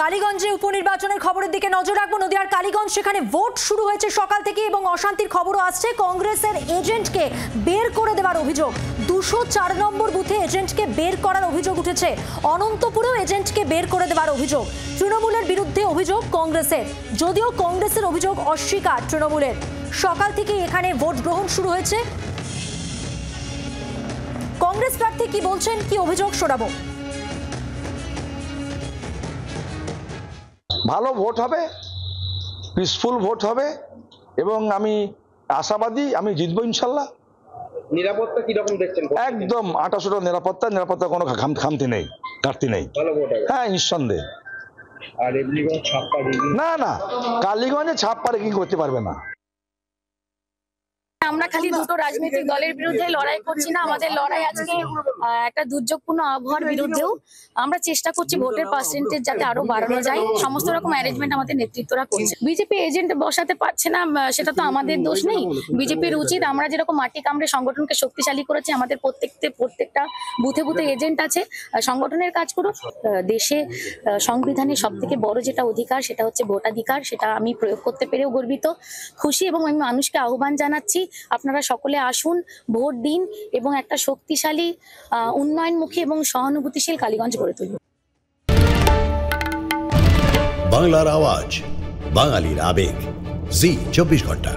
কালীগঞ্জে উপনির্বাচনের খবরের দিকে নজর রাখবো। নদিয়ার কালীগঞ্জ, সেখানে ভোট শুরু হয়েছে সকাল থেকে এবং অশান্তির খবরও আসছে। কংগ্রেসের এজেন্টকে বের করে দেওয়ার অভিযোগ, 204 নম্বর বুথে এজেন্টকে বের করার অভিযোগ উঠেছে। অনন্তপুরেও এজেন্টকে বের করে দেওয়ার অভিযোগ। তৃণমূলের বিরুদ্ধে অভিযোগ কংগ্রেসের, যদিও কংগ্রেসের অভিযোগ অস্বীকার তৃণমূলের। সকাল থেকে এখানে ভোট গ্রহণ শুরু হয়েছে। কংগ্রেস প্রার্থী কি বলছেন, কি অভিযোগ শোনাবো। ভালো ভোট হবে, পিসফুল ভোট হবে এবং আমি আশাবাদী আমি জিতবো ইনশাল্লাহ। নিরাপত্তা কি রকম দেখছেন? একদম 28টা নিরাপত্তা কোনো খামতি নেই, ঘাটতি নেই। ভালো ভোট হবে? হ্যাঁ, নিঃসন্দেহে। আর এমনি কোনো ছাপ্পা রিগিং? না, কালীগঞ্জে ছাপ্পা রিগিং করতে পারবে না। আমরা খালি দুটো রাজনৈতিক দলের বিরুদ্ধে লড়াই করছি না, আমাদের লড়াই আজকে একটা দুর্যোগপূর্ণ আবহাওয়ার বিরুদ্ধেও। আমরা চেষ্টা করছি ভোটের পার্সেন্টেজ যাতে আরো বাড়ানো যায়। সমস্ত রকম অ্যারেঞ্জমেন্ট আমাদের নেতৃত্বরা করছে। বিজেপি এজেন্ট বসাতে পারছে না, সেটা তো আমাদের দোষ নেই। বিজেপির উচিত, আমরা যেরকম মাটি কামড়ে সংগঠনকে শক্তিশালী করেছি, আমাদের প্রত্যেকটা বুথে বুথে এজেন্ট আছে, সংগঠনের কাজ করুক। দেশে সংবিধানের সব থেকে বড় যেটা অধিকার সেটা হচ্ছে ভোটাধিকার, সেটা আমি প্রয়োগ করতে পেরেও গর্বিত, খুশি। এবং আমি মানুষকে আহ্বান জানাচ্ছি, আপনারা সকলে আসুন, ভোট দিন এবং একটা শক্তিশালী উন্নয়নমুখী এবং সহানুভূতিশীল কালীগঞ্জ গড়ে তুলুন। বাংলার আওয়াজ, বাঙালির আবেগ, জি 24 ঘন্টা।